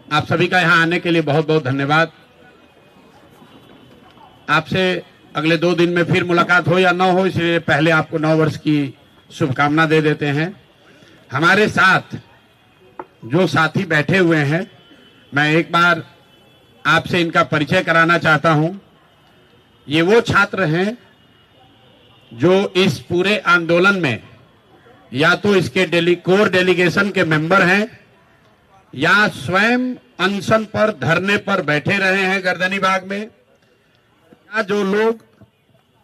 आप सभी का यहाँ आने के लिए बहुत बहुत धन्यवाद। आपसे अगले 2 दिन में फिर मुलाकात हो या ना हो, इसलिए पहले आपको 9 वर्ष की शुभकामना दे देते हैं। हमारे साथ जो साथी बैठे हुए हैं, मैं एक बार आपसे इनका परिचय कराना चाहता हूं। ये वो छात्र हैं जो इस पूरे आंदोलन में या तो इसके कोर डेलीगेशन के मेंबर हैं या स्वयं अनशन पर, धरने पर बैठे रहे हैं गर्दनी बाग में, या जो लोग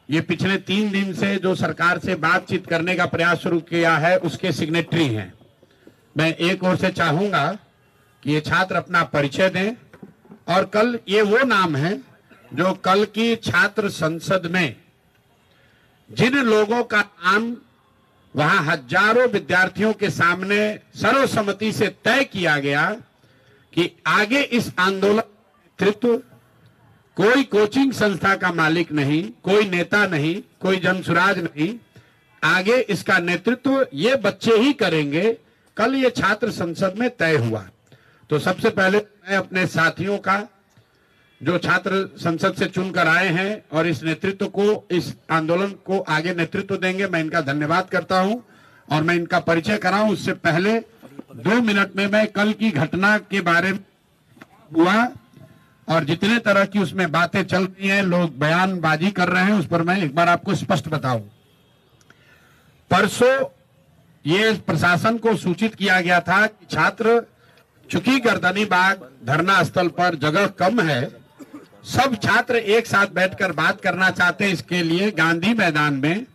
ये पिछले 3 दिन से जो सरकार से बातचीत करने का प्रयास शुरू किया है उसके सिग्नेटरी हैं। मैं एक ओर से चाहूंगा कि ये छात्र अपना परिचय दें, और कल ये वो नाम है जो कल की छात्र संसद में जिन लोगों का नाम वहां हजारों विद्यार्थियों के सामने सर्वसम्मति से तय किया गया कि आगे इस आंदोलन नेतृत्व कोई कोचिंग संस्था का मालिक नहीं, कोई नेता नहीं, कोई जनसुराज नहीं, आगे इसका नेतृत्व ये बच्चे ही करेंगे, कल ये छात्र संसद में तय हुआ। तो सबसे पहले मैं अपने साथियों का जो छात्र संसद से चुनकर आए हैं और इस नेतृत्व को, इस आंदोलन को आगे नेतृत्व देंगे, मैं इनका धन्यवाद करता हूं। और मैं इनका परिचय कराऊं उससे पहले 2 मिनट में मैं कल की घटना के बारे में हुआ और जितने तरह की उसमें बातें चल रही हैं, लोग बयानबाजी कर रहे हैं, उस पर मैं एक बार आपको स्पष्ट बताऊं। परसों ये प्रशासन को सूचित किया गया था कि छात्र, चूंकि गर्दनी बाग धरना स्थल पर जगह कम है, सब छात्र एक साथ बैठकर बात करना चाहते हैं। इसके लिए गांधी मैदान में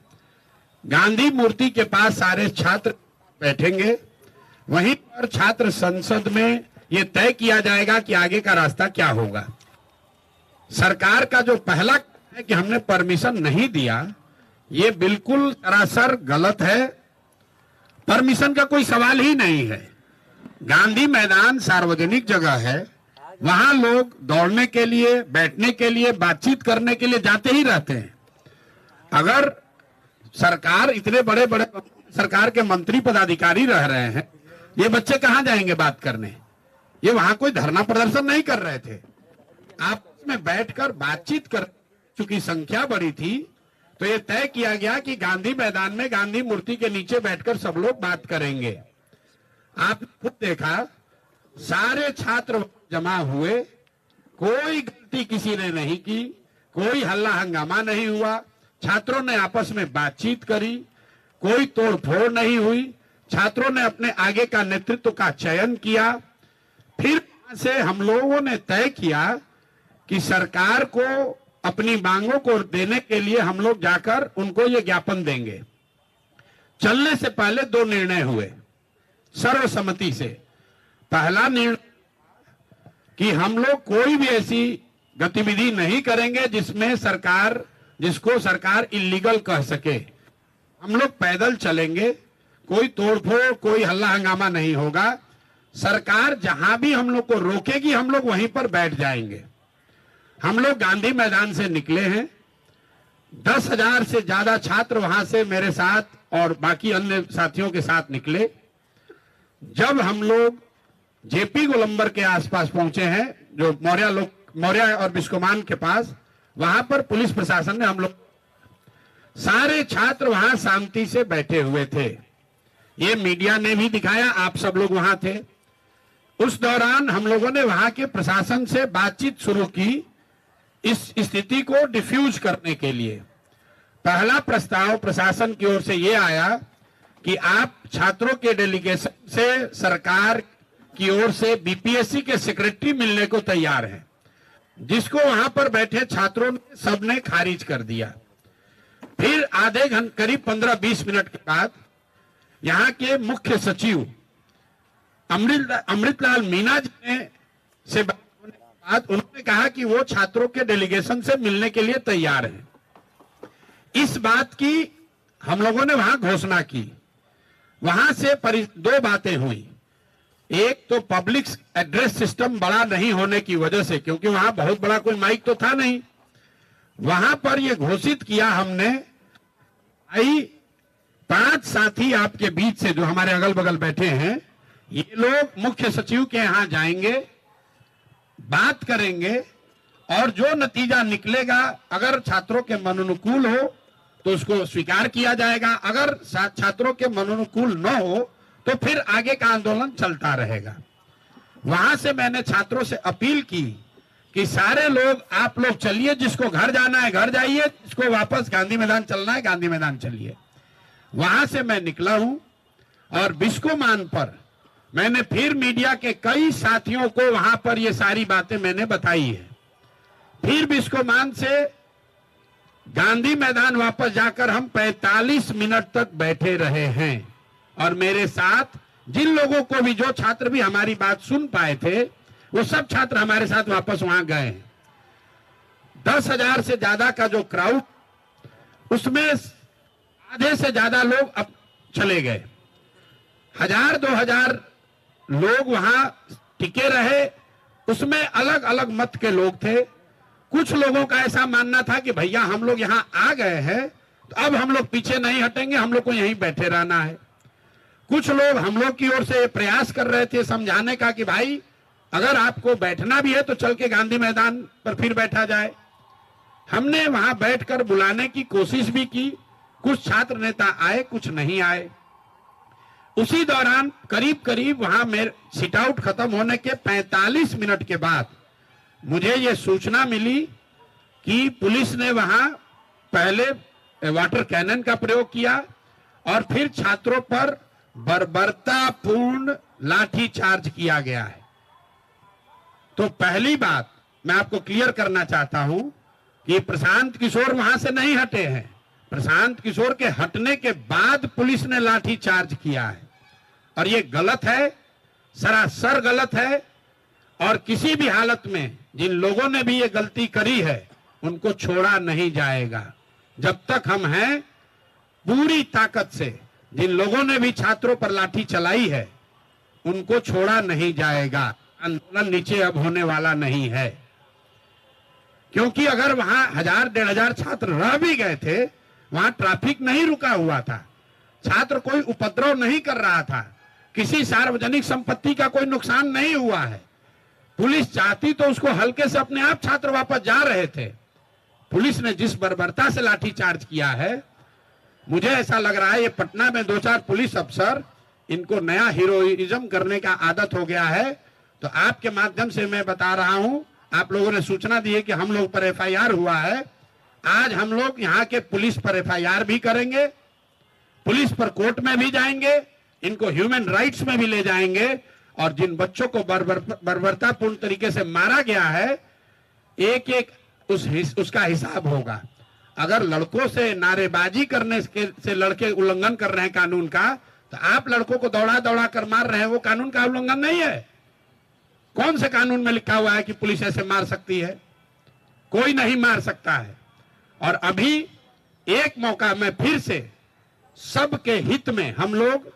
गांधी मूर्ति के पास सारे छात्र बैठेंगे, वहीं पर छात्र संसद में यह तय किया जाएगा कि आगे का रास्ता क्या होगा। सरकार का जो पहला है कि हमने परमिशन नहीं दिया, ये बिल्कुल सरासर गलत है। परमिशन का कोई सवाल ही नहीं है। गांधी मैदान सार्वजनिक जगह है, वहां लोग दौड़ने के लिए, बैठने के लिए, बातचीत करने के लिए जाते ही रहते हैं। अगर सरकार, इतने बड़े बड़े सरकार के मंत्री पदाधिकारी रह रहे हैं, ये बच्चे कहां जाएंगे बात करने? ये वहां कोई धरना प्रदर्शन नहीं कर रहे थे, आपस में बैठकर बातचीत कर, चूंकि संख्या बड़ी थी तो ये तय किया गया कि गांधी मैदान में गांधी मूर्ति के नीचे बैठकर सब लोग बात करेंगे। आप खुद देखा, सारे छात्र जमा हुए, कोई गलती किसी ने नहीं की, कोई हल्ला हंगामा नहीं हुआ, छात्रों ने आपस में बातचीत करी, कोई तोड़फोड़ नहीं हुई, छात्रों ने अपने आगे का नेतृत्व का चयन किया। फिर वहां से हम लोगों ने तय किया कि सरकार को अपनी मांगों को देने के लिए हम लोग जाकर उनको ये ज्ञापन देंगे। चलने से पहले 2 निर्णय हुए सर्वसम्मति से। पहला निर्णय कि हम लोग कोई भी ऐसी गतिविधि नहीं करेंगे जिसको सरकार इल्लीगल कह सके। हम लोग पैदल चलेंगे, कोई तोड़फोड़, कोई हल्ला हंगामा नहीं होगा। सरकार जहां भी हम लोग को रोकेगी, हम लोग वहीं पर बैठ जाएंगे। हम लोग गांधी मैदान से निकले हैं, 10,000 से ज्यादा छात्र वहां से मेरे साथ और बाकी अन्य साथियों के साथ निकले। जब हम लोग जेपी गोलंबर के आसपास पहुंचे हैं, जो मौर्य और बिस्कोमान के पास, वहां पर पुलिस प्रशासन ने, हम लोग सारे छात्र वहां शांति से बैठे हुए थे। ये मीडिया ने भी दिखाया, आप सब लोग वहां थे। उस दौरान हम लोगों ने वहां के प्रशासन से बातचीत शुरू की इस स्थिति को डिफ्यूज करने के लिए। पहला प्रस्ताव प्रशासन की ओर से यह आया कि आप छात्रों के डेलीगेशन से सरकार की ओर से बीपीएससी के सेक्रेटरी मिलने को तैयार हैं, जिसको वहां पर बैठे छात्रों ने सबने खारिज कर दिया। फिर आधे घंटे, करीब 15-20 मिनट के बाद यहाँ के मुख्य सचिव अमृतलाल मीना जी ने से बात होने के बाद उन्होंने कहा कि वो छात्रों के डेलीगेशन से मिलने के लिए तैयार हैं। इस बात की हम लोगों ने वहां घोषणा की। वहां से 2 बातें हुई। एक तो पब्लिक एड्रेस सिस्टम बड़ा नहीं होने की वजह से, क्योंकि वहां बहुत बड़ा कोई माइक तो था नहीं, वहां पर यह घोषित किया हमने, भाई 5 साथी आपके बीच से जो हमारे अगल बगल बैठे हैं, ये लोग मुख्य सचिव के यहां जाएंगे बात करेंगे और जो नतीजा निकलेगा अगर छात्रों के मनोनुकूल हो तो उसको स्वीकार किया जाएगा, अगर छात्रों के मनोनुकूल न हो तो फिर आगे का आंदोलन चलता रहेगा। वहां से मैंने छात्रों से अपील की कि सारे लोग, आप लोग चलिए, जिसको घर जाना है घर जाइए, जिसको वापस गांधी मैदान चलना है गांधी मैदान चलिए। वहां से मैं निकला हूं और बिस्कोमान पर मैंने फिर मीडिया के कई साथियों को वहां पर ये सारी बातें मैंने बताई है। फिर बिस्कोमान से गांधी मैदान वापस जाकर हम 45 मिनट तक बैठे रहे हैं और मेरे साथ जिन लोगों को भी, जो छात्र भी हमारी बात सुन पाए थे, वो सब छात्र हमारे साथ वापस वहां गए। 10,000 से ज्यादा का जो क्राउड, उसमें आधे से ज्यादा लोग अब चले गए। 1,000-2,000 लोग वहां टिके रहे। उसमें अलग अलग मत के लोग थे। कुछ लोगों का ऐसा मानना था कि भैया हम लोग यहां आ गए हैं तो अब हम लोग पीछे नहीं हटेंगे, हम लोग को यहीं बैठे रहना है। कुछ लोग हम लोग की ओर से प्रयास कर रहे थे समझाने का कि भाई अगर आपको बैठना भी है तो चल के गांधी मैदान पर फिर बैठा जाए। हमने वहां बैठकर बुलाने की कोशिश भी की। कुछ छात्र नेता आए, कुछ नहीं आए। उसी दौरान करीब करीब वहां मेरे सिट आउट खत्म होने के 45 मिनट के बाद मुझे ये सूचना मिली कि पुलिस ने वहां पहले वाटर कैनन का प्रयोग किया और फिर छात्रों पर बर्बरतापूर्ण लाठी चार्ज किया गया है। तो पहली बात मैं आपको क्लियर करना चाहता हूं कि प्रशांत किशोर वहां से नहीं हटे हैं। प्रशांत किशोर के हटने के बाद पुलिस ने लाठी चार्ज किया है और ये गलत है, सरासर गलत है। और किसी भी हालत में जिन लोगों ने भी ये गलती करी है उनको छोड़ा नहीं जाएगा। जब तक हम हैं, पूरी ताकत से जिन लोगों ने भी छात्रों पर लाठी चलाई है उनको छोड़ा नहीं जाएगा। आंदोलन नीचे अब होने वाला नहीं है, क्योंकि अगर वहां 1,000-1,500 छात्र रह भी गए थे, वहां ट्रैफिक नहीं रुका हुआ था, छात्र कोई उपद्रव नहीं कर रहा था, किसी सार्वजनिक संपत्ति का कोई नुकसान नहीं हुआ है। पुलिस चाहती तो उसको हल्के से अपने आप छात्र वापस जा रहे थे। पुलिस ने जिस बर्बरता से लाठी चार्ज किया है, मुझे ऐसा लग रहा है ये पटना में 2-4 पुलिस अफसर, इनको नया हीरोइज्म करने का आदत हो गया है। तो आपके माध्यम से मैं बता रहा हूं, आप लोगों ने सूचना दी है कि हम लोग पर एफआईआर हुआ है। आज हम लोग यहाँ के पुलिस पर एफआईआर भी करेंगे, पुलिस पर कोर्ट में भी जाएंगे, इनको ह्यूमन राइट्स में भी ले जाएंगे और जिन बच्चों को बर्बरतापूर्ण तरीके से मारा गया है, एक एक उसका हिसाब होगा। अगर लड़कों से नारेबाजी करने से लड़के उल्लंघन कर रहे हैं कानून का, तो आप लड़कों को दौड़ा दौड़ा कर मार रहे हैं, वो कानून का उल्लंघन नहीं है। कौन से कानून में लिखा हुआ है कि पुलिस ऐसे मार सकती है? कोई नहीं मार सकता है। और अभी एक मौका में फिर से सबके हित में, हम लोग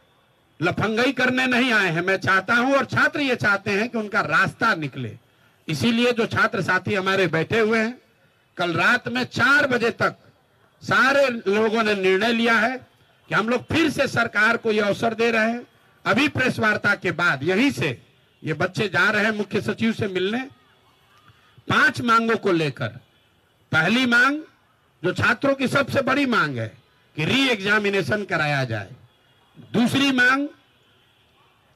लफंगई करने नहीं आए हैं। मैं चाहता हूं और छात्र ये चाहते हैं कि उनका रास्ता निकले। इसीलिए जो छात्र साथी हमारे बैठे हुए हैं, कल रात में 4 बजे तक सारे लोगों ने निर्णय लिया है कि हम लोग फिर से सरकार को यह अवसर दे रहे हैं। अभी प्रेस वार्ता के बाद यहीं से ये बच्चे जा रहे हैं मुख्य सचिव से मिलने 5 मांगों को लेकर। पहली मांग, जो छात्रों की सबसे बड़ी मांग है, कि री एग्जामिनेशन कराया जाए। दूसरी मांग,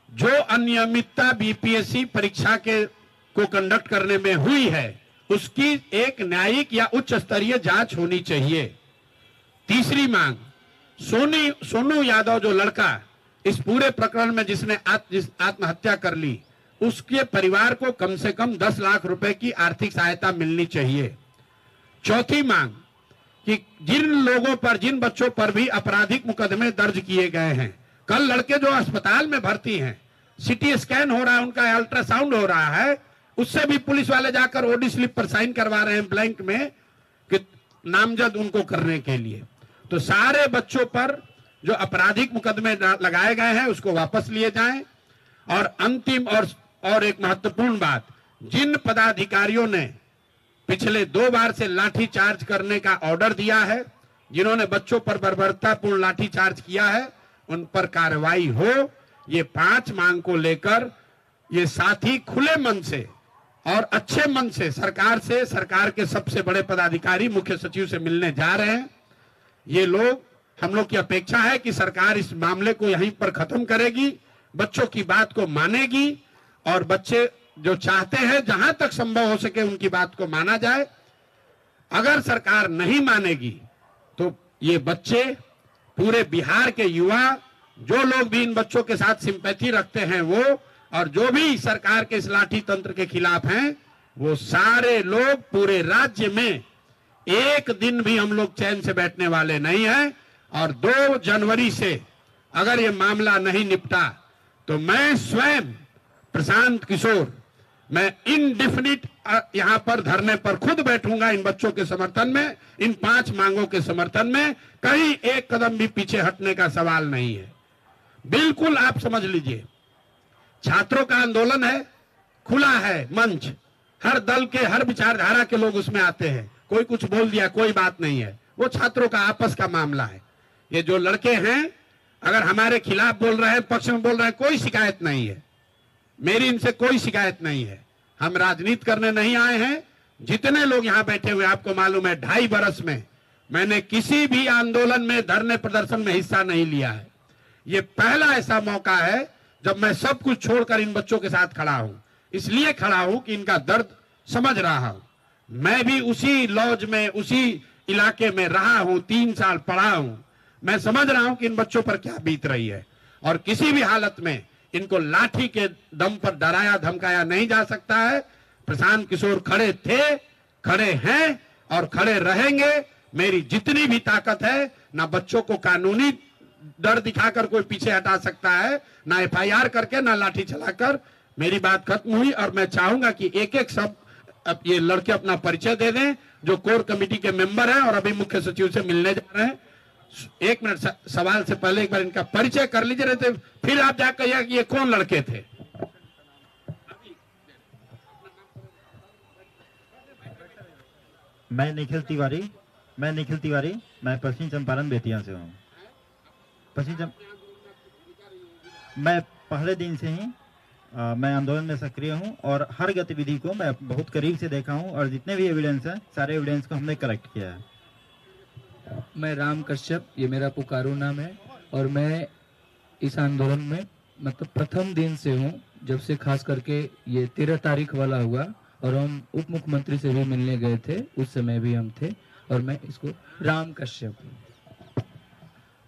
जो अनियमितता बीपीएससी परीक्षा को कंडक्ट करने में हुई है, उसकी एक न्यायिक या उच्च स्तरीय जांच होनी चाहिए। तीसरी मांग, सोनू यादव जो लड़का इस पूरे प्रकरण में जिसने आत्महत्या कर ली, उसके परिवार को कम से कम 10 लाख रुपए की आर्थिक सहायता मिलनी चाहिए। चौथी मांग, कि जिन लोगों पर, जिन बच्चों पर भी आपराधिक मुकदमे दर्ज किए गए हैं, कल लड़के जो अस्पताल में भर्ती हैं, सीटी स्कैन हो रहा है, उनका अल्ट्रासाउंड हो रहा है, उससे भी पुलिस वाले जाकर ओडी स्लिप पर साइन करवा रहे हैं ब्लैंक में कि नामजद उनको करने के लिए। तो सारे बच्चों पर जो आपराधिक मुकदमे लगाए गए हैं उसको वापस लिए जाएं। और अंतिम और एक महत्वपूर्ण बात, जिन पदाधिकारियों ने पिछले 2 बार से लाठी चार्ज करने का ऑर्डर दिया है, जिन्होंने बच्चों पर बर्बरतापूर्ण लाठी चार्ज किया है, उन पर कार्रवाई हो। ये 5 मांग को लेकर ये साथी खुले मन से और अच्छे मन से सरकार के सबसे बड़े पदाधिकारी मुख्य सचिव से मिलने जा रहे हैं। ये लोग, हम लोग की अपेक्षा है कि सरकार इस मामले को यहीं पर खत्म करेगी, बच्चों की बात को मानेगी और बच्चे जो चाहते हैं जहां तक संभव हो सके उनकी बात को माना जाए। अगर सरकार नहीं मानेगी तो ये बच्चे, पूरे बिहार के युवा, जो लोग भी इन बच्चों के साथ सिंपैथी रखते हैं वो, और जो भी सरकार के इस लाठी तंत्र के खिलाफ हैं, वो सारे लोग पूरे राज्य में एक दिन भी हम लोग चैन से बैठने वाले नहीं हैं। और 2 जनवरी से अगर ये मामला नहीं निपटा तो मैं स्वयं प्रशांत किशोर, मैं इनडिफिनिट यहां पर धरने पर खुद बैठूंगा इन बच्चों के समर्थन में, इन 5 मांगों के समर्थन में। कहीं एक कदम भी पीछे हटने का सवाल नहीं है। बिल्कुल आप समझ लीजिए, छात्रों का आंदोलन है, खुला है मंच, हर दल के, हर विचारधारा के लोग उसमें आते हैं। कोई कुछ बोल दिया, कोई बात नहीं है, वो छात्रों का आपस का मामला है। ये जो लड़के हैं अगर हमारे खिलाफ बोल रहे हैं, पक्ष में बोल रहे हैं, कोई शिकायत नहीं है, मेरी इनसे कोई शिकायत नहीं है। हम राजनीति करने नहीं आए हैं। जितने लोग यहाँ बैठे हुए, आपको मालूम है 2.5 बरस में मैंने किसी भी आंदोलन में, धरने प्रदर्शन में हिस्सा नहीं लिया है। ये पहला ऐसा मौका है जब मैं सब कुछ छोड़कर इन बच्चों के साथ खड़ा हूं। इसलिए खड़ा हूं कि इनका दर्द समझ रहा हूं। मैं भी उसी लॉज में, उसी इलाके में रहा हूं, 3 साल पढ़ा हूं। मैं समझ रहा हूं कि इन बच्चों पर क्या बीत रही है। और किसी भी हालत में इनको लाठी के दम पर डराया धमकाया नहीं जा सकता है। प्रशांत किशोर खड़े थे, खड़े हैं और खड़े रहेंगे। मेरी जितनी भी ताकत है, ना बच्चों को कानूनी डर दिखाकर कोई पीछे हटा सकता है, ना FIR करके, ना लाठी चलाकर। मेरी बात खत्म हुई और मैं चाहूंगा कि एक-एक सब अब ये लड़के अपना परिचय दे दें, जो कोर कमेटी के मेंबर हैं और अभी मुख्य सचिव से मिलने जा रहे हैं। 1 मिनट, सवाल से पहले एक बार इनका परिचय कर लीजिए, रहते फिर आप जाकर कहिए कि ये कौन लड़के थे। मैं निखिल तिवारी, मैं पश्चिम चंपारण बेतिया से हूँ। मैं पहले दिन से ही मैं आंदोलन में सक्रिय हूं और हर गतिविधि को मैं बहुत करीब से देखा हूं और जितने भी एविडेंस हैं, सारे एविडेंस को हमने कलेक्ट किया है। मैं राम कश्यप, ये मेरा पुकारू नाम है और मैं इस आंदोलन में मतलब प्रथम दिन से हूँ, जब से खास करके ये 13 तारीख वाला हुआ और हम उप मुख्यमंत्री से भी मिलने गए थे, उस समय भी हम थे। और मैं इसको राम कश्यप।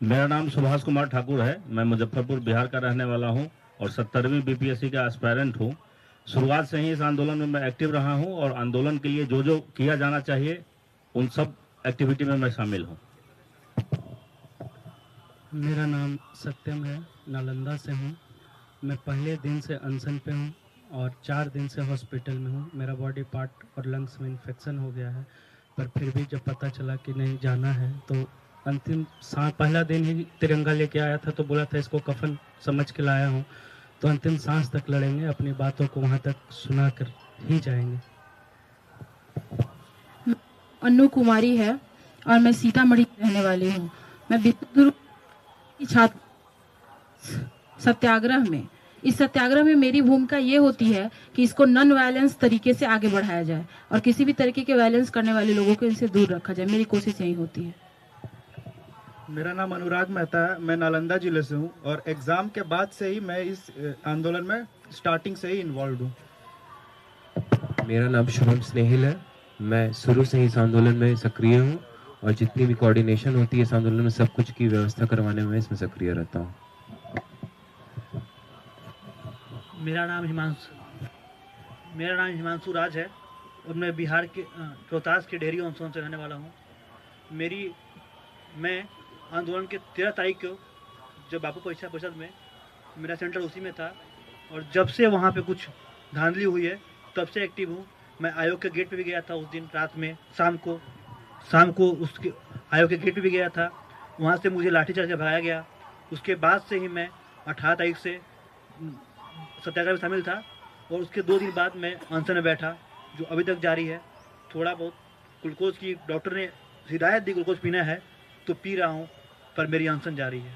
मेरा नाम सुभाष कुमार ठाकुर है। मैं मुजफ्फरपुर बिहार का रहने वाला हूं और 70वीं BPSC का एस्पायरेंट हूं। शुरुआत से ही इस आंदोलन में मैं एक्टिव रहा हूं और आंदोलन के लिए जो जो किया जाना चाहिए उन सब एक्टिविटी में मैं शामिल हूं। मेरा नाम सत्यम है, नालंदा से हूं। मैं पहले दिन से अनशन पे हूं और 4 दिन से हॉस्पिटल में हूं। मेरा बॉडी पार्ट और लंग्स में इन्फेक्शन हो गया है, पर फिर भी जब पता चला कि नहीं जाना है तो अंतिम पहला दिन ही तिरंगा लेके आया था, तो बोला था इसको कफन समझ के लाया हूँ, तो अंतिम सांस तक लड़ेंगे, अपनी बातों को वहाँ तक सुना कर ही जाएंगे। अन्नू कुमारी है और मैं सीतामढ़ी की रहने वाली हूँ। मैं विद्युत की छात्र सत्याग्रह में, इस सत्याग्रह में मेरी भूमिका ये होती है कि इसको नॉन वायलेंस तरीके से आगे बढ़ाया जाए और किसी भी तरीके के वायलेंस करने वाले लोगों को इनसे दूर रखा जाए। मेरी कोशिश यही होती है। मेरा नाम अनुराग मेहता है, मैं नालंदा जिले से हूँ और एग्ज़ाम के बाद से ही मैं इस आंदोलन में स्टार्टिंग से ही इन्वॉल्व हूँ। मेरा नाम शुभम स्नेहिल है। मैं शुरू से ही इस आंदोलन में सक्रिय हूँ और जितनी भी कोऑर्डिनेशन होती है इस आंदोलन में, सब कुछ की व्यवस्था करवाने में इसमें सक्रिय रहता हूँ। मेरा नाम हिमांशु राज है और मैं बिहार के रोहतास के डेहरी ऑनसोन से रहने वाला हूँ। मैं आंदोलन के 13 तारीख को जब बापू परीक्षा परिषद में मेरा सेंटर उसी में था और जब से वहाँ पे कुछ धांधली हुई है तब से एक्टिव हूँ। मैं आयोग के गेट पे भी गया था उस दिन रात में, शाम को उसके आयोग के गेट पे भी गया था। वहाँ से मुझे लाठीचार्ज भगाया गया। उसके बाद से ही मैं 18 तारीख से सत्याग्रह में शामिल था और उसके 2 दिन बाद मैं अनशन में बैठा, जो अभी तक जारी है। थोड़ा बहुत ग्लूकोज की डॉक्टर ने हिदायत दी, ग्लूकोज पीना है तो पी रहा हूँ, पर मेरी अनशन जारी है।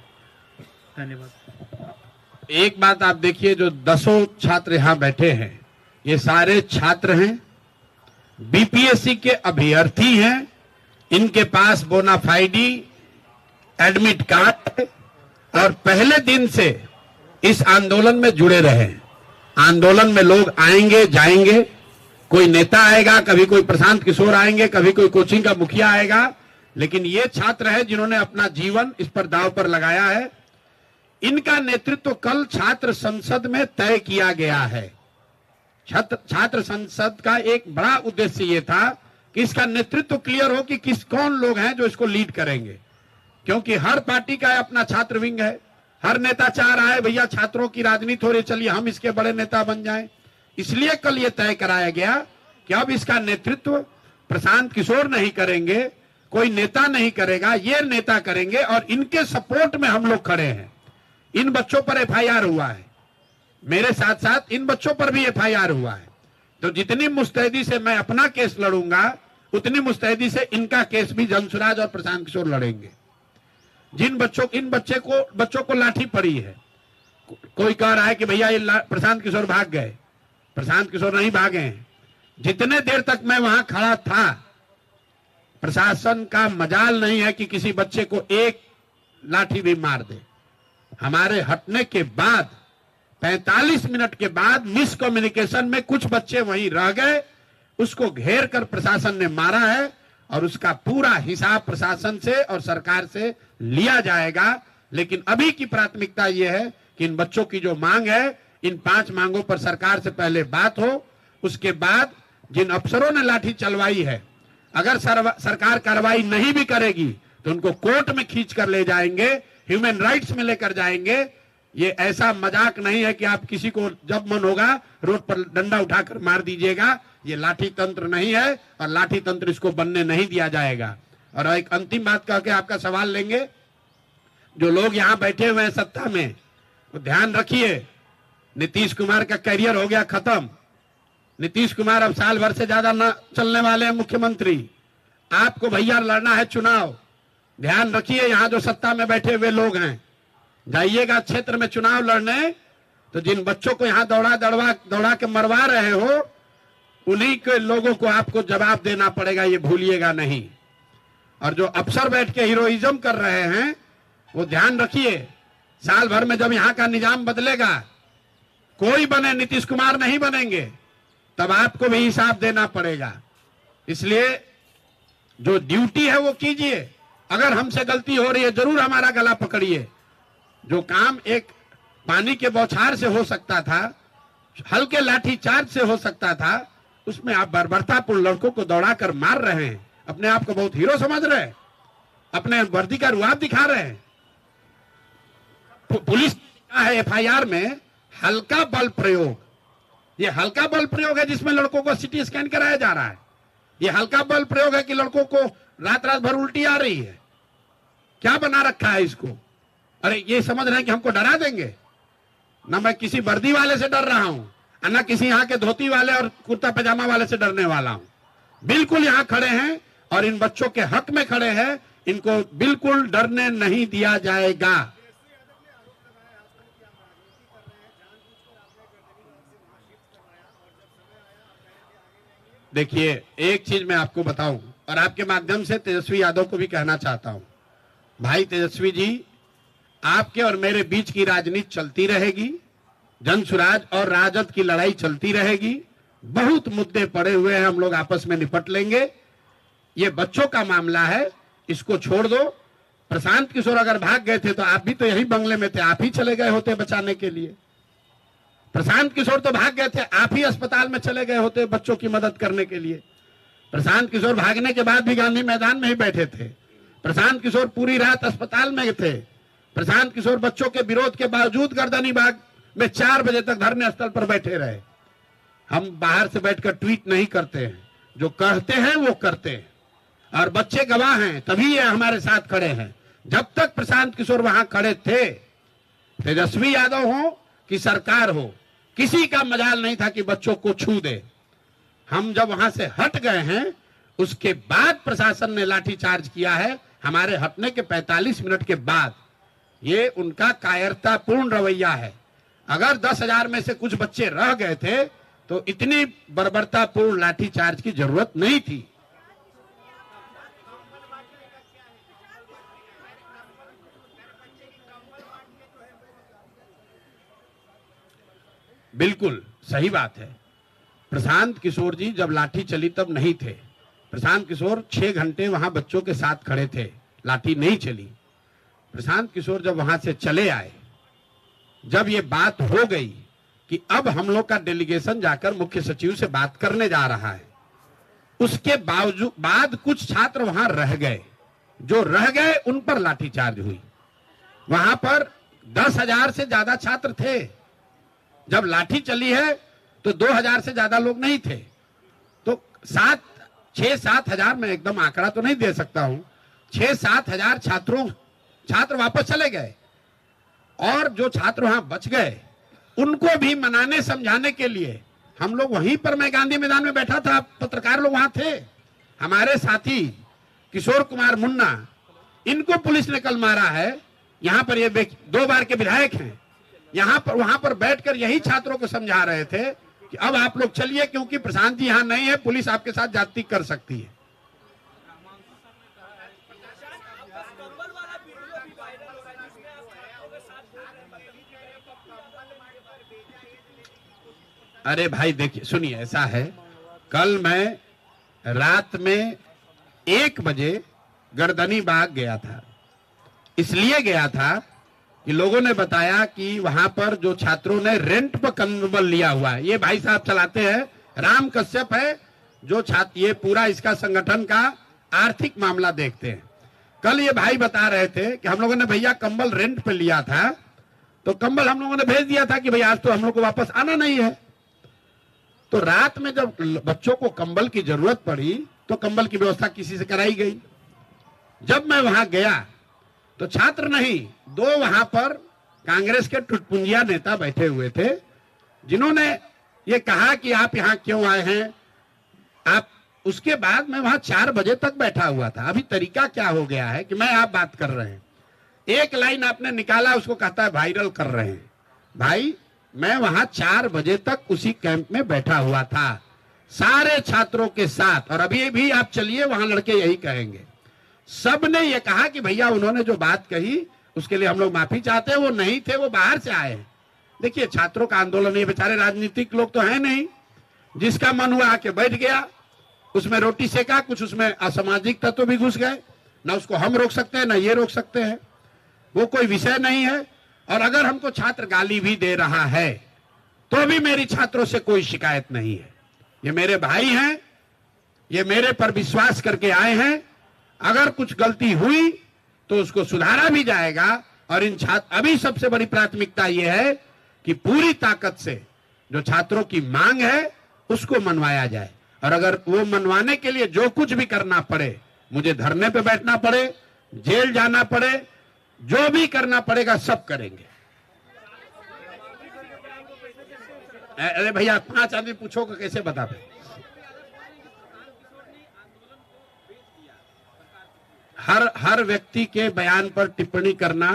धन्यवाद। एक बात आप देखिए, जो 10 छात्र यहाँ बैठे हैं, ये सारे छात्र हैं, बीपीएससी के अभ्यर्थी हैं, इनके पास बोनाफाइडी एडमिट कार्ड है और पहले दिन से इस आंदोलन में जुड़े रहे। आंदोलन में लोग आएंगे जाएंगे, कोई नेता आएगा, कभी कोई प्रशांत किशोर आएंगे, कभी कोई कोचिंग का मुखिया आएगा, लेकिन ये छात्र है जिन्होंने अपना जीवन इस पर दांव पर लगाया है। इनका नेतृत्व कल छात्र संसद में तय किया गया है। छात्र संसद का एक बड़ा उद्देश्य ये था कि इसका नेतृत्व क्लियर हो कि कौन लोग हैं जो इसको लीड करेंगे, क्योंकि हर पार्टी का अपना छात्र विंग है। हर नेता चाह रहा है भैया छात्रों की राजनीति हो रही, चलिए हम इसके बड़े नेता बन जाएं। इसलिए कल ये तय कराया गया कि अब इसका नेतृत्व प्रशांत किशोर नहीं करेंगे, कोई नेता नहीं करेगा, ये नेता करेंगे और इनके सपोर्ट में हम लोग खड़े हैं। इन बच्चों पर एफआईआर हुआ है, मेरे साथ साथ इन बच्चों पर भी एफआईआर हुआ है, तो जितनी मुस्तैदी से मैं अपना केस लड़ूंगा उतनी मुस्तैदी से इनका केस भी जनसुराज और प्रशांत किशोर लड़ेंगे। इन बच्चों को लाठी पड़ी है, कोई कह रहा है कि भैया ये प्रशांत किशोर भाग गए, प्रशांत किशोर नहीं भागे हैं। जितने देर तक मैं वहां खड़ा था, प्रशासन का मजाल नहीं है कि किसी बच्चे को एक लाठी भी मार दे। हमारे हटने के बाद 45 मिनट के बाद मिस कम्युनिकेशन में कुछ बच्चे वहीं रह गए, उसको घेर कर प्रशासन ने मारा है और उसका पूरा हिसाब प्रशासन से और सरकार से लिया जाएगा। लेकिन अभी की प्राथमिकता यह है कि इन बच्चों की जो मांग है, इन 5 मांगों पर सरकार से पहले बात हो, उसके बाद जिन अफसरों ने लाठी चलवाई है, अगर सरकार कार्रवाई नहीं भी करेगी तो उनको कोर्ट में खींच कर ले जाएंगे, ह्यूमन राइट्स में लेकर जाएंगे। ये ऐसा मजाक नहीं है कि आप किसी को जब मन होगा रोड पर डंडा उठाकर मार दीजिएगा। ये लाठी तंत्र नहीं है और लाठी तंत्र इसको बनने नहीं दिया जाएगा। और एक अंतिम बात कह के आपका सवाल लेंगे, जो लोग यहाँ बैठे हुए हैं सत्ता में, वो ध्यान रखिए, नीतीश कुमार का करियर हो गया खत्म। नीतीश कुमार अब साल भर से ज्यादा न चलने वाले हैं मुख्यमंत्री। आपको भैया लड़ना है चुनाव, ध्यान रखिए। यहाँ जो सत्ता में बैठे हुए लोग हैं, जाइएगा क्षेत्र में चुनाव लड़ने, तो जिन बच्चों को यहाँ दौड़ा के मरवा रहे हो, उन्हीं के लोगों को आपको जवाब देना पड़ेगा, ये भूलिएगा नहीं। और जो अफसर बैठ के हीरोइज्म कर रहे हैं, वो ध्यान रखिए, साल भर में जब यहाँ का निजाम बदलेगा, कोई बने, नीतीश कुमार नहीं बनेंगे, तब आपको भी हिसाब देना पड़ेगा। इसलिए जो ड्यूटी है वो कीजिए। अगर हमसे गलती हो रही है, जरूर हमारा गला पकड़िए। जो काम एक पानी के बौछार से हो सकता था, हल्के लाठी चार्ज से हो सकता था, उसमें आप बर्बरतापूर्ण लड़कों को दौड़ाकर मार रहे हैं, अपने आप को बहुत हीरो समझ रहे हैं, अपने वर्दी का रुआब दिखा रहे हैं। पुलिस का है एफआईआर में हल्का बल प्रयोग, ये हल्का बल प्रयोग है जिसमें लड़कों को सिटी स्कैन कराया जा रहा है। ये हल्का बल प्रयोग है कि लड़कों को रात रात भर उल्टी आ रही है। क्या बना रखा है इसको? अरे ये समझ रहे हैं कि हमको डरा देंगे। ना मैं किसी वर्दी वाले से डर रहा हूं, ना किसी यहाँ के धोती वाले और कुर्ता पैजामा वाले से डरने वाला हूं। बिल्कुल यहाँ खड़े हैं और इन बच्चों के हक में खड़े हैं, इनको बिल्कुल डरने नहीं दिया जाएगा। देखिए, एक चीज मैं आपको बताऊं और आपके माध्यम से तेजस्वी यादव को भी कहना चाहता हूं, भाई तेजस्वी जी, आपके और मेरे बीच की राजनीति चलती रहेगी, जनसुराज और राजद की लड़ाई चलती रहेगी। बहुत मुद्दे पड़े हुए हैं, हम लोग आपस में निपट लेंगे। ये बच्चों का मामला है, इसको छोड़ दो। प्रशांत किशोर अगर भाग गए थे तो आप भी तो यही बंगले में थे, आप ही चले गए होते बचाने के लिए। प्रशांत किशोर तो भाग गए थे, आप ही अस्पताल में चले गए होते बच्चों की मदद करने के लिए। प्रशांत किशोर भागने के बाद भी गांधी मैदान में ही बैठे थे। प्रशांत किशोर पूरी रात अस्पताल में थे। प्रशांत किशोर बच्चों के विरोध के बावजूद गर्दनी बाग में 4 बजे तक धरने स्थल पर बैठे रहे। हम बाहर से बैठकर ट्वीट नहीं करते हैं, जो कहते हैं वो करते हैं, और बच्चे गवाह हैं, तभी ये हमारे साथ खड़े हैं। जब तक प्रशांत किशोर वहां खड़े थे, तेजस्वी यादव हो कि सरकार हो, किसी का मजाल नहीं था कि बच्चों को छू दे। हम जब वहां से हट गए हैं, उसके बाद प्रशासन ने लाठीचार्ज किया है। हमारे हटने के 45 मिनट के बाद ये उनका कायरतापूर्ण रवैया है। अगर 10,000 में से कुछ बच्चे रह गए थे तो इतनी बर्बरतापूर्ण लाठीचार्ज की जरूरत नहीं थी। बिल्कुल सही बात है। प्रशांत किशोर जी जब लाठी चली तब नहीं थे। प्रशांत किशोर 6 घंटे वहां बच्चों के साथ खड़े थे, लाठी नहीं चली। प्रशांत किशोर जब वहां से चले आए, जब ये बात हो गई कि अब हम लोग का डेलीगेशन जाकर मुख्य सचिव से बात करने जा रहा है, उसके बाद कुछ छात्र वहां रह गए। जो रह गए उन पर लाठीचार्ज हुई। वहां पर 10,000 से ज्यादा छात्र थे। जब लाठी चली है तो 2,000 से ज्यादा लोग नहीं थे। तो 6-7 हजार, मैं एकदम आंकड़ा तो नहीं दे सकता हूं, 6-7 हजार छात्र वापस चले गए। और जो छात्र वहां बच गए उनको भी मनाने समझाने के लिए हम लोग वहीं पर, मैं गांधी मैदान में बैठा था, पत्रकार लोग वहां थे, हमारे साथी किशोर कुमार मुन्ना, इनको पुलिस ने कल मारा है। यहां पर ये 2 बार के विधायक हैं। वहां पर बैठकर यही छात्रों को समझा रहे थे कि अब आप लोग चलिए, क्योंकि प्रशांत जी यहां नहीं है, पुलिस आपके साथ ज्यादती कर सकती है। अरे भाई देखिए, सुनिए, ऐसा है, कल मैं रात में 1 बजे गर्दनी बाग गया था। इसलिए गया था कि लोगों ने बताया कि वहां पर जो छात्रों ने रेंट पर कंबल लिया हुआ है, ये भाई साहब चलाते हैं, राम कश्यप है जो छात्र, ये पूरा इसका संगठन का आर्थिक मामला देखते हैं। कल ये भाई बता रहे थे कि हम लोगों ने भैया कंबल रेंट पे लिया था, तो कंबल हम लोगों ने भेज दिया था कि भाई आज तो हम लोग को वापस आना नहीं है। तो रात में जब बच्चों को कंबल की जरूरत पड़ी तो कंबल की व्यवस्था किसी से कराई गई। जब मैं वहां गया तो छात्र नहीं, 2 वहां पर कांग्रेस के टुटपुंजिया नेता बैठे हुए थे, जिन्होंने ये कहा कि आप यहां क्यों आए हैं आप। उसके बाद मैं वहां 4 बजे तक बैठा हुआ था। अभी तरीका क्या हो गया है कि मैं आप बात कर रहे हैं, एक लाइन आपने निकाला, उसको कहता है वायरल कर रहे हैं। भाई मैं वहां 4 बजे तक उसी कैंप में बैठा हुआ था, सारे छात्रों के साथ। और अभी भी आप चलिए, वहां लड़के यही कहेंगे, सब ने ये कहा कि भैया उन्होंने जो बात कही उसके लिए हम लोग माफी चाहते हैं, वो नहीं थे, वो बाहर से आए हैं। देखिए, छात्रों का आंदोलन, ये बेचारे राजनीतिक लोग तो है नहीं, जिसका मन हुआ आके बैठ गया, उसमें रोटी सेका, कुछ उसमें असामाजिक तत्व भी घुस गए। ना उसको हम रोक सकते हैं, ना ये रोक सकते हैं, वो कोई विषय नहीं है। और अगर हमको छात्र गाली भी दे रहा है तो भी मेरी छात्रों से कोई शिकायत नहीं है। ये मेरे भाई हैं, ये मेरे पर विश्वास करके आए हैं। अगर कुछ गलती हुई तो उसको सुधारा भी जाएगा। और इन छात्र, अभी सबसे बड़ी प्राथमिकता यह है कि पूरी ताकत से जो छात्रों की मांग है उसको मनवाया जाए। और अगर वो मनवाने के लिए जो कुछ भी करना पड़े, मुझे धरने पे बैठना पड़े, जेल जाना पड़े, जो भी करना पड़ेगा सब करेंगे। अरे भैया 5 आदमी पूछो कि कैसे बता पाए। हर व्यक्ति के बयान पर टिप्पणी करना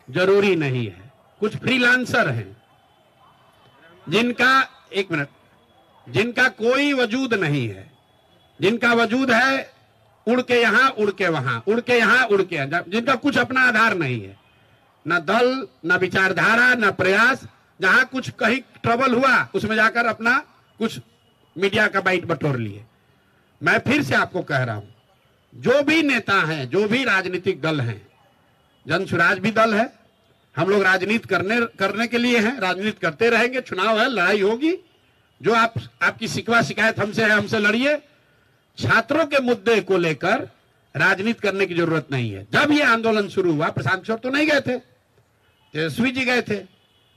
जरूरी नहीं है। कुछ फ्रीलांसर हैं जिनका, 1 मिनट, जिनका कोई वजूद नहीं है, जिनका वजूद है उड़ के यहां, उड़ के वहां, उड़ के यहां, उड़ के यहां, जिनका कुछ अपना आधार नहीं है, ना दल, ना विचारधारा, ना प्रयास। जहां कुछ कहीं ट्रबल हुआ उसमें जाकर अपना कुछ मीडिया का बाइट बटोर लिए। मैं फिर से आपको कह रहा हूं, जो भी नेता हैं, जो भी राजनीतिक दल हैं, जन स्वराज भी दल है, हम लोग राजनीति करने के लिए हैं, राजनीति करते रहेंगे, चुनाव है, लड़ाई होगी। जो आपकी शिकवा शिकायत हमसे है, हमसे लड़िए। छात्रों के मुद्दे को लेकर राजनीति करने की जरूरत नहीं है। जब ये आंदोलन शुरू हुआ, प्रशांत किशोर तो नहीं गए थे, तेजस्वी जी गए थे,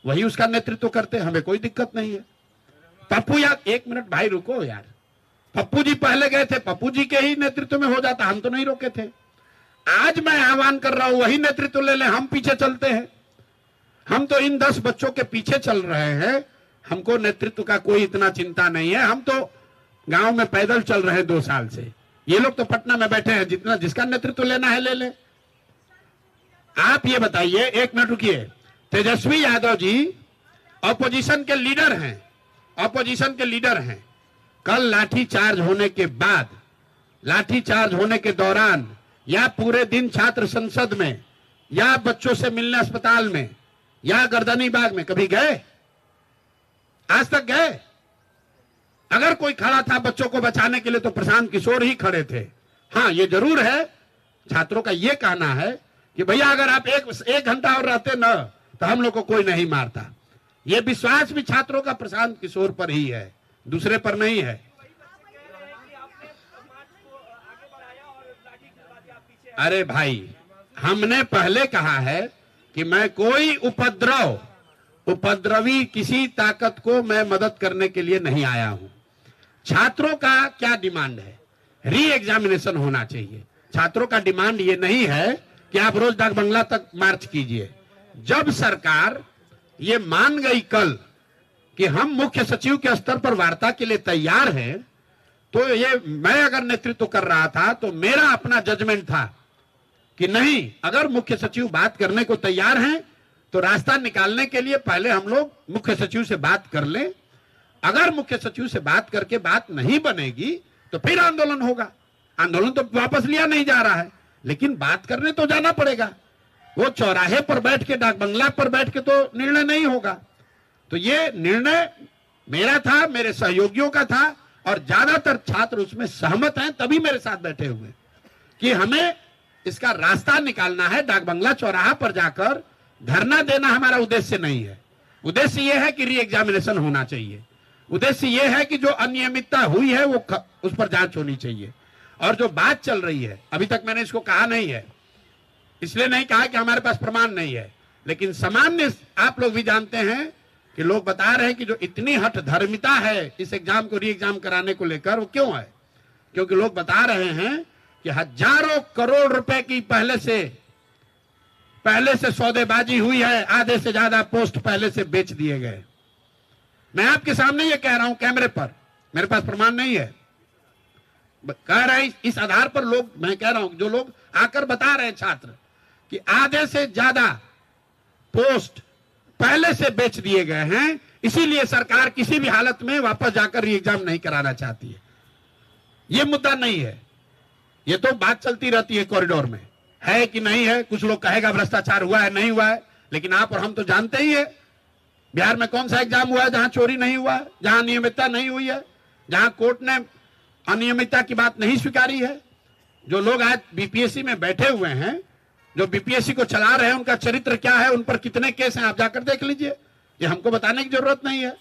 वही उसका नेतृत्व करते, हमें कोई दिक्कत नहीं है। पप्पू यार, 1 मिनट भाई रुको यार, पप्पू जी पहले गए थे, पप्पू जी के ही नेतृत्व में हो जाता, हम तो नहीं रोके थे। आज मैं आह्वान कर रहा हूं, वही नेतृत्व ले ले, हम पीछे चलते हैं। हम तो इन 10 बच्चों के पीछे चल रहे हैं, हमको नेतृत्व का कोई इतना चिंता नहीं है। हम तो गांव में पैदल चल रहे हैं 2 साल से, ये लोग तो पटना में बैठे हैं, जिसका नेतृत्व लेना है ले ले। आप ये बताइए, 1 मिनट रुकिए, तेजस्वी यादव जी ऑपोजिशन के लीडर हैं, ऑपोजिशन के लीडर हैं, कल लाठी चार्ज होने के बाद, लाठी चार्ज होने के दौरान, या पूरे दिन छात्र संसद में, या बच्चों से मिलने अस्पताल में, या गर्दनी बाग में कभी गए? आज तक गए? अगर कोई खड़ा था बच्चों को बचाने के लिए तो प्रशांत किशोर ही खड़े थे। हाँ, ये जरूर है, छात्रों का ये कहना है कि भैया अगर आप एक घंटा और रहते ना तो हम लोग को कोई नहीं मारता। ये विश्वास भी छात्रों का प्रशांत किशोर पर ही है, दूसरे पर नहीं है। अरे भाई, हमने पहले कहा है कि मैं कोई उपद्रवी किसी ताकत को मैं मदद करने के लिए नहीं आया हूं। छात्रों का क्या डिमांड है? री एग्जामिनेशन होना चाहिए। छात्रों का डिमांड ये नहीं है कि आप रोज डाक बंगला तक मार्च कीजिए। जब सरकार ये मान गई कल कि हम मुख्य सचिव के स्तर पर वार्ता के लिए तैयार हैं, तो ये मैं अगर नेतृत्व कर रहा था तो मेरा अपना जजमेंट था कि नहीं, अगर मुख्य सचिव बात करने को तैयार हैं तो रास्ता निकालने के लिए पहले हम लोग मुख्य सचिव से बात कर लें। अगर मुख्य सचिव से बात करके बात नहीं बनेगी तो फिर आंदोलन होगा। आंदोलन तो वापस लिया नहीं जा रहा है, लेकिन बात करने तो जाना पड़ेगा। वो चौराहे पर बैठ के, डाक बंगला पर बैठ के तो निर्णय नहीं होगा। तो ये निर्णय मेरा था, मेरे सहयोगियों का था, और ज्यादातर छात्र उसमें सहमत हैं, तभी मेरे साथ बैठे हुए कि हमें इसका रास्ता निकालना है। डाक बंगला चौराहा पर जाकर धरना देना हमारा उद्देश्य नहीं है। उद्देश्य यह है कि री एग्जामिनेशन होना चाहिए। उद्देश्य यह है कि जो अनियमितता हुई है वो उस पर जांच होनी चाहिए। और जो बात चल रही है, अभी तक मैंने इसको कहा नहीं है, इसलिए नहीं कहा कि हमारे पास प्रमाण नहीं है, लेकिन सामान्य आप लोग भी जानते हैं कि लोग बता रहे हैं कि जो इतनी हठ धर्मिता है इस एग्जाम को री एग्जाम कराने को लेकर, वो क्यों है? क्योंकि लोग बता रहे हैं कि हजारों करोड़ रुपए की पहले से सौदेबाजी हुई है, आधे से ज्यादा पोस्ट पहले से बेच दिए गए। मैं आपके सामने ये कह रहा हूं कैमरे पर, मेरे पास प्रमाण नहीं है, कह रहे हैं इस आधार पर लोग, मैं कह रहा हूं जो लोग आकर बता रहे हैं छात्र कि आधे से ज्यादा पोस्ट पहले से बेच दिए गए हैं, इसीलिए सरकार किसी भी हालत में वापस जाकर री एग्जाम नहीं कराना चाहती है। ये मुद्दा नहीं है, ये तो बात चलती रहती है कॉरिडोर में, है कि नहीं है। कुछ लोग कहेगा भ्रष्टाचार हुआ है, नहीं हुआ है, लेकिन आप और हम तो जानते ही है बिहार में कौन सा एग्जाम हुआ है जहां चोरी नहीं हुआ है, जहां अनियमितता नहीं हुई है, जहां कोर्ट ने अनियमितता की बात नहीं स्वीकारी है। जो लोग आज बीपीएससी में बैठे हुए हैं, जो बीपीएससी को चला रहे हैं, उनका चरित्र क्या है, उन पर कितने केस हैं, आप जाकर देख लीजिए। ये हमको बताने की जरूरत नहीं है।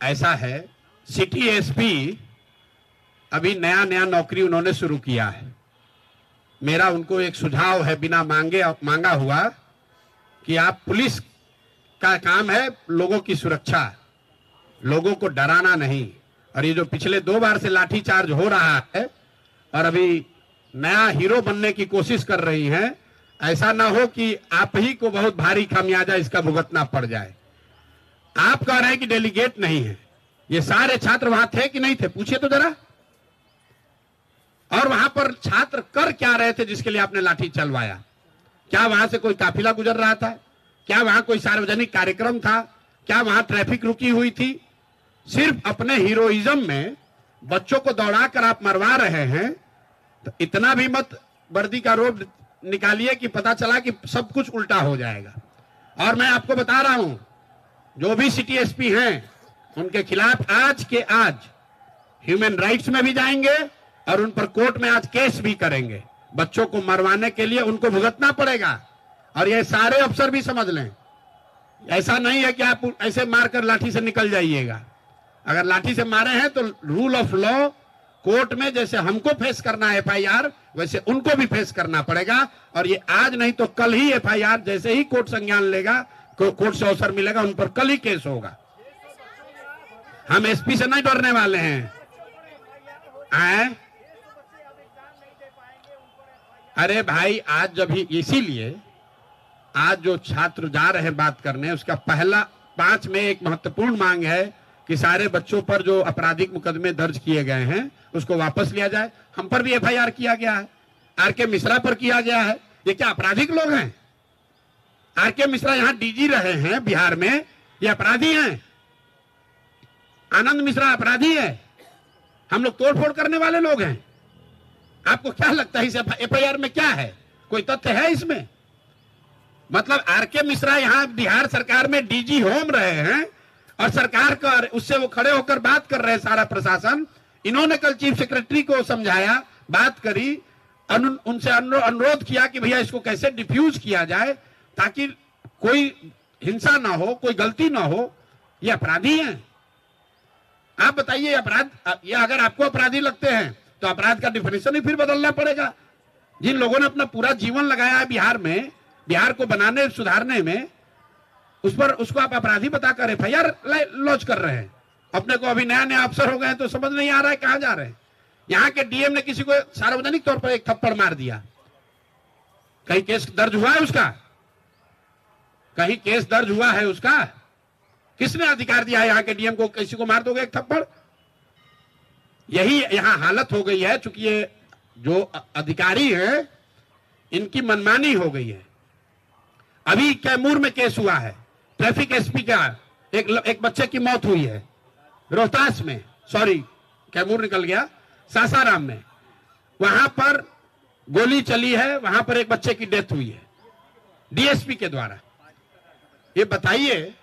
ऐसा है, सिटी एसपी अभी नया नौकरी उन्होंने शुरू किया है। मेरा उनको एक सुझाव है बिना मांगा हुआ कि आप, पुलिस का काम है लोगों की सुरक्षा, लोगों को डराना नहीं। और ये जो पिछले 2 बार से लाठीचार्ज हो रहा है और अभी नया हीरो बनने की कोशिश कर रही हैं, ऐसा ना हो कि आप ही को बहुत भारी खामियाजा इसका भुगतना पड़ जाए। आप कह रहे हैं कि डेलीगेट नहीं है, ये सारे छात्र वहां थे कि नहीं थे? पूछिए तो जरा। और वहां पर छात्र कर क्या रहे थे जिसके लिए आपने लाठी चलवाया? क्या वहां से कोई काफिला गुजर रहा था? क्या वहां कोई सार्वजनिक कार्यक्रम था? क्या वहां ट्रैफिक रुकी हुई थी? सिर्फ अपने हीरोइज्म में बच्चों को दौड़ाकर आप मरवा रहे हैं, तो इतना भी मत वर्दी का रोब निकालिए कि पता चला कि सब कुछ उल्टा हो जाएगा। और मैं आपको बता रहा हूं, जो भी सिटी एसपी हैं उनके खिलाफ आज के आज ह्यूमन राइट्स में भी जाएंगे और उन पर कोर्ट में आज केस भी करेंगे। बच्चों को मरवाने के लिए उनको भुगतना पड़ेगा। और ये सारे अफसर भी समझ लें, ऐसा नहीं है कि आप ऐसे मारकर लाठी से निकल जाइएगा। अगर लाठी से मारे हैं तो रूल ऑफ लॉ कोर्ट में जैसे हमको फेस करना है एफआईआर, वैसे उनको भी फेस करना पड़ेगा। और ये आज नहीं तो कल ही एफआईआर, जैसे ही कोर्ट संज्ञान लेगा, कोर्ट से अवसर मिलेगा, उन पर कल ही केस होगा। हम एसपी से नहीं डरने वाले हैं। अरे भाई, आज जब ही, इसीलिए आज जो छात्र जा रहे हैं बात करने, उसका पहला 5 में एक महत्वपूर्ण मांग है कि सारे बच्चों पर जो आपराधिक मुकदमे दर्ज किए गए हैं उसको वापस लिया जाए। हम पर भी एफआईआर किया गया है, आरके मिश्रा पर किया गया है। ये क्या आपराधिक लोग हैं? आरके मिश्रा यहाँ डीजी रहे हैं बिहार में, ये अपराधी हैं? आनंद मिश्रा अपराधी है? हम लोग तोड़फोड़ करने वाले लोग हैं? आपको क्या लगता है इस एफआईआर में क्या है? कोई तथ्य है इसमें? मतलब आरके मिश्रा यहाँ बिहार सरकार में डीजी होम रहे हैं और सरकार का उससे वो खड़े होकर बात कर रहे हैं, सारा प्रशासन। इन्होंने कल चीफ सेक्रेटरी को समझाया, बात करी, उनसे अनुरोध किया कि भैया इसको कैसे डिफ्यूज किया जाए ताकि कोई हिंसा ना हो, कोई गलती ना हो। ये अपराधी हैं? आप बताइए, अपराध ये अगर आपको अपराधी लगते हैं तो अपराध का डिफिनेशन ही फिर बदलना पड़ेगा। जिन लोगों ने अपना पूरा जीवन लगाया है बिहार में, बिहार को बनाने सुधारने में, उस पर उसको आप अपराधी बताकर एफआईआर लॉन्च कर रहे हैं। अपने को अभी नया अफसर हो गए तो समझ नहीं आ रहा है कहां जा रहे हैं। यहाँ के डीएम ने किसी को सार्वजनिक तौर पर एक थप्पड़ मार दिया, कहीं केस दर्ज हुआ है उसका? कहीं केस दर्ज हुआ है उसका? किसने अधिकार दिया है यहाँ के डीएम को किसी को मार दोगे एक थप्पड़? यही यहाँ हालत हो गई है, चूंकि ये जो अधिकारी हैं इनकी मनमानी हो गई है। अभी कैमूर में केस हुआ है, ट्रैफिक एसपी का एक बच्चे की मौत हुई है रोहतास में, सॉरी कैमूर निकल गया, सासाराम में। वहां पर गोली चली है, वहां पर एक बच्चे की डेथ हुई है डीएसपी के द्वारा। ये बताइए,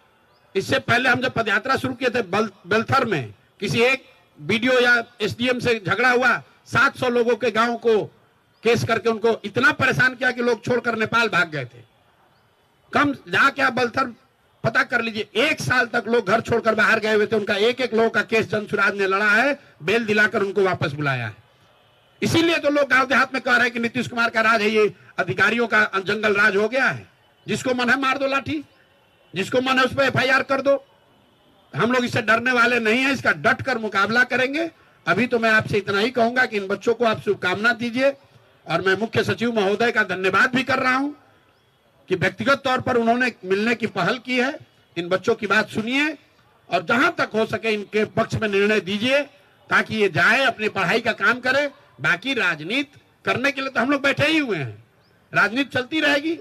इससे पहले हम जब पदयात्रा शुरू किए थे बेलथर में, किसी एक बीडीओ या एसडीएम से झगड़ा हुआ, 700 लोगों के गांव को केस करके उनको इतना परेशान किया कि लोग छोड़कर नेपाल भाग गए थे। कम जाके आप बेलथर पता कर लीजिए, 1 साल तक लोग घर छोड़कर बाहर गए हुए थे। उनका एक एक लोगों का केस जनसुराज ने लड़ा है, बेल दिलाकर उनको वापस बुलाया है। इसीलिए तो लोग गांव देहात में कह रहे हैं कि नीतीश कुमार का राज है, ये अधिकारियों का जंगल राज हो गया है। जिसको मन है मार दो लाठी, जिसको मन है उस पर एफआईआर कर दो। हम लोग इससे डरने वाले नहीं है, इसका डट कर मुकाबला करेंगे। अभी तो मैं आपसे इतना ही कहूंगा कि इन बच्चों को आप शुभकामना दीजिए, और मैं मुख्य सचिव महोदय का धन्यवाद भी कर रहा हूं कि व्यक्तिगत तौर पर उन्होंने मिलने की पहल की है। इन बच्चों की बात सुनिए और जहां तक हो सके इनके पक्ष में निर्णय दीजिए ताकि ये जाए अपनी पढ़ाई का काम करे। बाकी राजनीति करने के लिए तो हम लोग बैठे ही हुए हैं, राजनीति चलती रहेगी,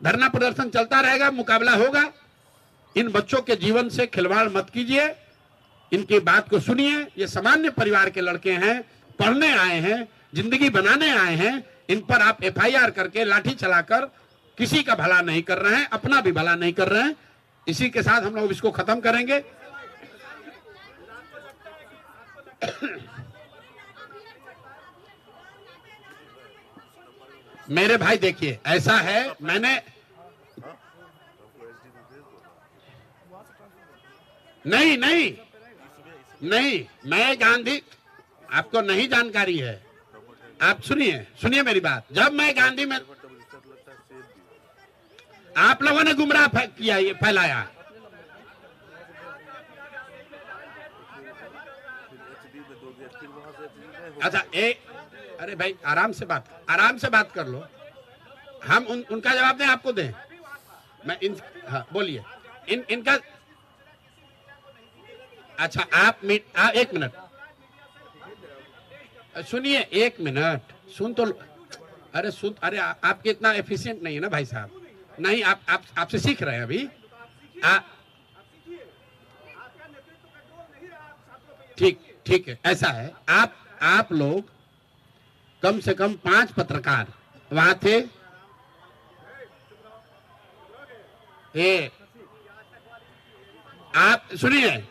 धरना प्रदर्शन चलता रहेगा, मुकाबला होगा। इन बच्चों के जीवन से खिलवाड़ मत कीजिए, इनकी बात को सुनिए। ये सामान्य परिवार के लड़के हैं, पढ़ने आए हैं, जिंदगी बनाने आए हैं। इन पर आप एफआईआर करके लाठी चलाकर किसी का भला नहीं कर रहे हैं, अपना भी भला नहीं कर रहे हैं। इसी के साथ हम लोग इसको खत्म करेंगे। मेरे भाई देखिए, ऐसा है, मैंने नहीं, मैं गांधी, आपको नहीं जानकारी है। आप सुनिए मेरी बात। जब मैं गांधी में, आप लोगों ने गुमराह किया, ये फैलाया। अच्छा अरे भाई आराम से बात कर लो। हम उनका जवाब दें, आपको दें? मैं हाँ बोलिए। इनका अच्छा, आप एक मिनट सुनिए, 1 मिनट सुन तो। अरे आपके इतना एफिशिएंट नहीं है ना भाई साहब। नहीं, आपसे सीख रहे हैं अभी। ठीक है, ऐसा है। आप लोग कम से कम 5 पत्रकार वहां थे। आप सुनिए,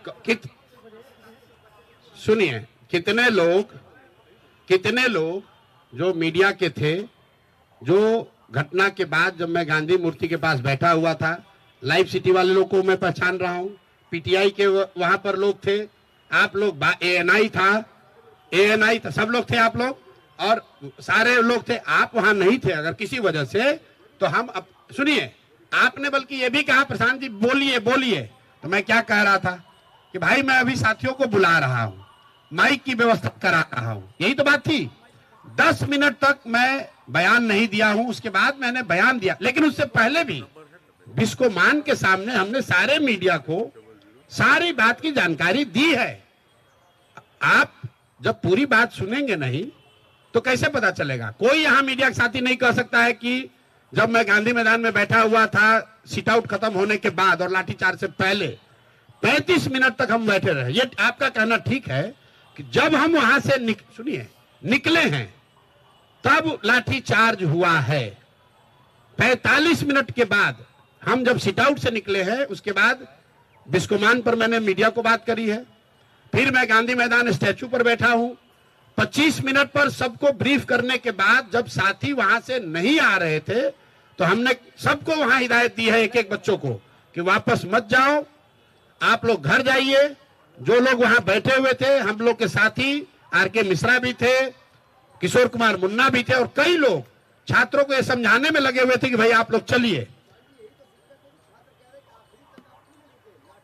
कितने लोग जो मीडिया के थे, जो घटना के बाद जब मैं गांधी मूर्ति के पास बैठा हुआ था, लाइव सिटी वाले लोग को मैं पहचान रहा हूं, पीटीआई के वहां पर लोग थे, आप लोग, एएनआई था, सब लोग थे आप लोग, और सारे लोग थे। आप वहां नहीं थे अगर किसी वजह से, तो हम सुनिए, आपने बल्कि ये भी कहा प्रशांत जी बोलिए, तो मैं क्या कह रहा था कि भाई मैं अभी साथियों को बुला रहा हूं, माइक की व्यवस्था करा रहा हूं, यही तो बात थी। 10 मिनट तक मैं बयान नहीं दिया हूं, उसके बाद मैंने बयान दिया। लेकिन उससे पहले भी बिस्कोमान के सामने हमने सारे मीडिया को सारी बात की जानकारी दी है। आप जब पूरी बात सुनेंगे नहीं तो कैसे पता चलेगा? कोई यहां मीडिया के साथी नहीं कह सकता है कि जब मैं गांधी मैदान में बैठा हुआ था सीट आउट खत्म होने के बाद और लाठीचार्ज से पहले 35 मिनट तक हम बैठे रहे। ये आपका कहना ठीक है कि जब हम वहां से निकले हैं तब लाठीचार्ज हुआ है। 45 मिनट के बाद हम जब सीट आउट से निकले हैं, उसके बाद बिस्कुमान पर मैंने मीडिया को बात करी है, फिर मैं गांधी मैदान स्टैचू पर बैठा हूं। 25 मिनट पर सबको ब्रीफ करने के बाद जब साथी वहां से नहीं आ रहे थे तो हमने सबको वहां हिदायत दी है, एक एक बच्चों को, कि वापस मत जाओ, आप लोग घर जाइए। जो लोग वहां बैठे हुए थे, हम लोग के साथी आर.के. मिश्रा भी थे, किशोर कुमार मुन्ना भी थे और कई लोग छात्रों को यह समझाने में लगे हुए थे कि भाई आप लोग चलिए।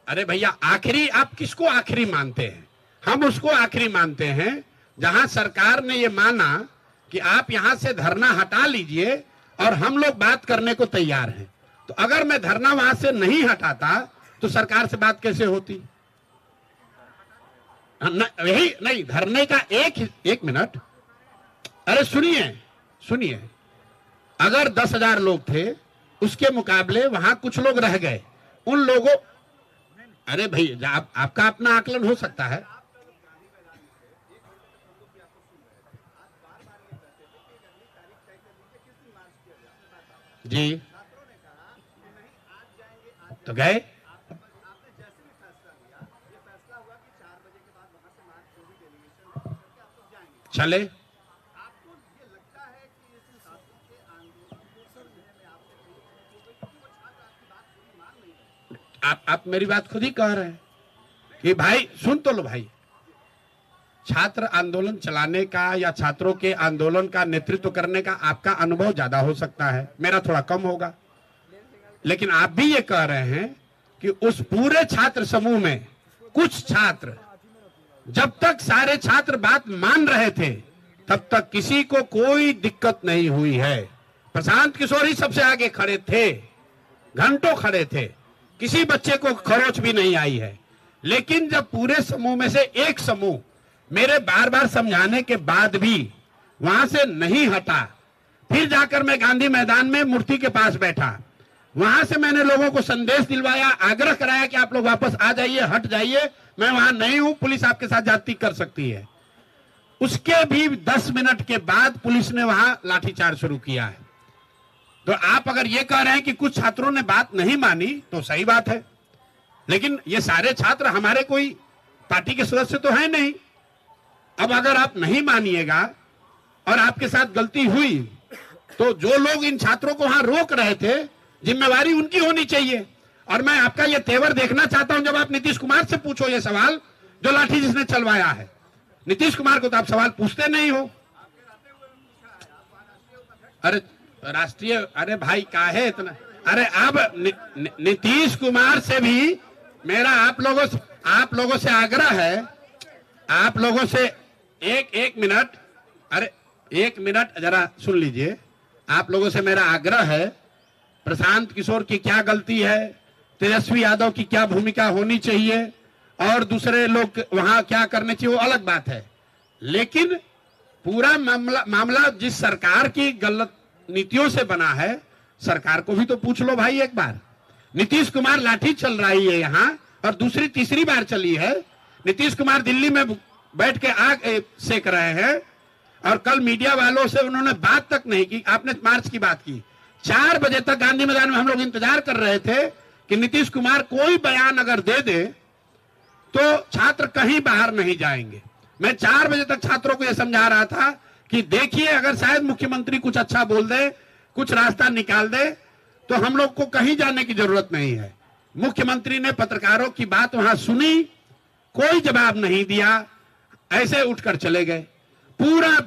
अरे भैया, आखिरी आप किसको आखिरी मानते हैं? हम उसको आखिरी मानते हैं जहां सरकार ने ये माना कि आप यहां से धरना हटा लीजिए और हम लोग बात करने को तैयार हैं। तो अगर मैं धरना वहां से नहीं हटाता तो सरकार से बात कैसे होती? यही नहीं, धरने का एक मिनट, अरे सुनिए, अगर 10,000 लोग थे, उसके मुकाबले वहां कुछ लोग रह गए, उन लोगों, अरे भाई आपका अपना आकलन हो सकता है। जी तो गए, चले। आप मेरी बात खुद ही कह रहे हैं कि भाई सुन तो लो भाई, छात्र आंदोलन चलाने का या छात्रों के आंदोलन का नेतृत्व करने का आपका अनुभव ज्यादा हो सकता है, मेरा थोड़ा कम होगा, लेकिन आप भी ये कह रहे हैं कि उस पूरे छात्र समूह में कुछ छात्र, जब तक सारे छात्र बात मान रहे थे तब तक किसी को कोई दिक्कत नहीं हुई है। प्रशांत किशोर ही सबसे आगे खड़े थे, घंटों खड़े थे, किसी बच्चे को खरोच भी नहीं आई है। लेकिन जब पूरे समूह में से एक समूह मेरे बार बार समझाने के बाद भी वहां से नहीं हटा, फिर जाकर मैं गांधी मैदान में मूर्ति के पास बैठा, वहां से मैंने लोगों को संदेश दिलवाया, आग्रह कराया कि आप लोग वापस आ जाइए, हट जाइए, मैं वहां नहीं हूं, पुलिस आपके साथ ज्यादती कर सकती है। उसके भी 10 मिनट के बाद पुलिस ने वहां लाठीचार्ज शुरू किया है। तो आप अगर ये कह रहे हैं कि कुछ छात्रों ने बात नहीं मानी तो सही बात है, लेकिन ये सारे छात्र हमारे कोई पार्टी के सदस्य तो है नहीं। अब अगर आप नहीं मानिएगा और आपके साथ गलती हुई तो जो लोग इन छात्रों को वहां रोक रहे थे, जिम्मेवारी उनकी होनी चाहिए। और मैं आपका ये तेवर देखना चाहता हूं, जब आप नीतीश कुमार से पूछो ये सवाल, जो लाठी जिसने चलवाया है, नीतीश कुमार को तो आप सवाल पूछते नहीं हो। अरे राष्ट्रीय, अरे भाई काहे इतना, अरे अब नीतीश कुमार से भी मेरा आप लोगों से आग्रह है, आप लोगों से एक मिनट, अरे 1 मिनट जरा सुन लीजिए। आप लोगों से मेरा आग्रह है, प्रशांत किशोर की क्या गलती है, तेजस्वी यादव की क्या भूमिका होनी चाहिए और दूसरे लोग वहां क्या करने चाहिए, वो अलग बात है। लेकिन पूरा मामला जिस सरकार की गलत नीतियों से बना है, सरकार को भी तो पूछ लो भाई एक बार। नीतीश कुमार लाठी चल रही है यहाँ और दूसरी तीसरी बार चली है। नीतीश कुमार दिल्ली में बैठ के आग सेक रहे हैं और कल मीडिया वालों से उन्होंने बात तक नहीं की। आपने मार्च की बात की, 4 बजे तक गांधी मैदान में हम लोग इंतजार कर रहे थे कि नीतीश कुमार कोई बयान अगर दे दे तो छात्र कहीं बाहर नहीं जाएंगे। मैं 4 बजे तक छात्रों को यह समझा रहा था कि देखिए, अगर शायद मुख्यमंत्री कुछ अच्छा बोल दे, कुछ रास्ता निकाल दे, तो हम लोग को कहीं जाने की जरूरत नहीं है। मुख्यमंत्री ने पत्रकारों की बात वहां सुनी, कोई जवाब नहीं दिया, ऐसे उठकर चले गए। पूरा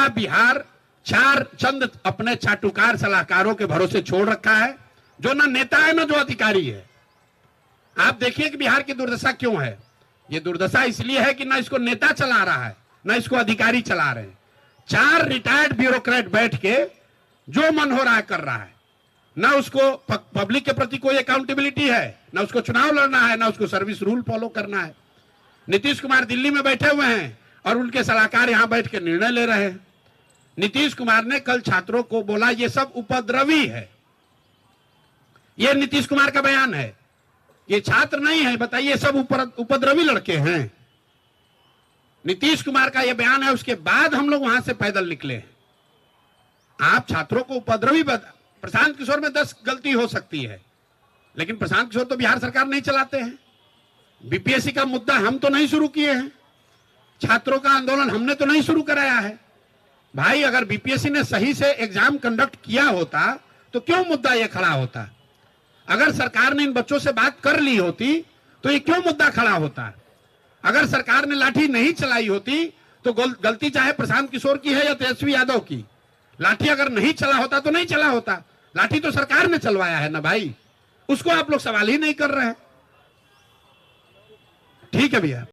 बिहार चंद अपने चाटुकार सलाहकारों के भरोसे छोड़ रखा है, जो ना नेता है ना जो अधिकारी है। आप देखिए कि बिहार की दुर्दशा क्यों है। ये दुर्दशा इसलिए है कि ना इसको नेता चला रहा है ना इसको अधिकारी चला रहे हैं। 4 रिटायर्ड ब्यूरोक्रेट बैठ के जो मन हो रहा है कर रहा है। ना उसको पब्लिक के प्रति कोई अकाउंटेबिलिटी है, ना उसको चुनाव लड़ना है, ना उसको सर्विस रूल फॉलो करना है। नीतीश कुमार दिल्ली में बैठे हुए हैं और उनके सलाहकार यहां बैठ के निर्णय ले रहे हैं। नीतीश कुमार ने कल छात्रों को बोला ये सब उपद्रवी है, ये नीतीश कुमार का बयान है, ये छात्र नहीं है, बताइए सब उपद्रवी लड़के हैं। नीतीश कुमार का ये बयान है, उसके बाद हम लोग वहां से पैदल निकले। आप छात्रों को उपद्रवी प्रशांत किशोर में 10 गलती हो सकती है, लेकिन प्रशांत किशोर तो बिहार सरकार नहीं चलाते हैं। बीपीएससी का मुद्दा हम तो नहीं शुरू किए हैं, छात्रों का आंदोलन हमने तो नहीं शुरू कराया है। भाई अगर बीपीएससी ने सही से एग्जाम कंडक्ट किया होता तो क्यों मुद्दा ये खड़ा होता? अगर सरकार ने इन बच्चों से बात कर ली होती तो ये क्यों मुद्दा खड़ा होता? अगर सरकार ने लाठी नहीं चलाई होती तो गलती चाहे प्रशांत किशोर की है या तेजस्वी यादव की, लाठी अगर नहीं चला होता तो नहीं चला होता। लाठी तो सरकार ने चलवाया है ना भाई, उसको आप लोग सवाल ही नहीं कर रहे हैं। ठीक है भैया।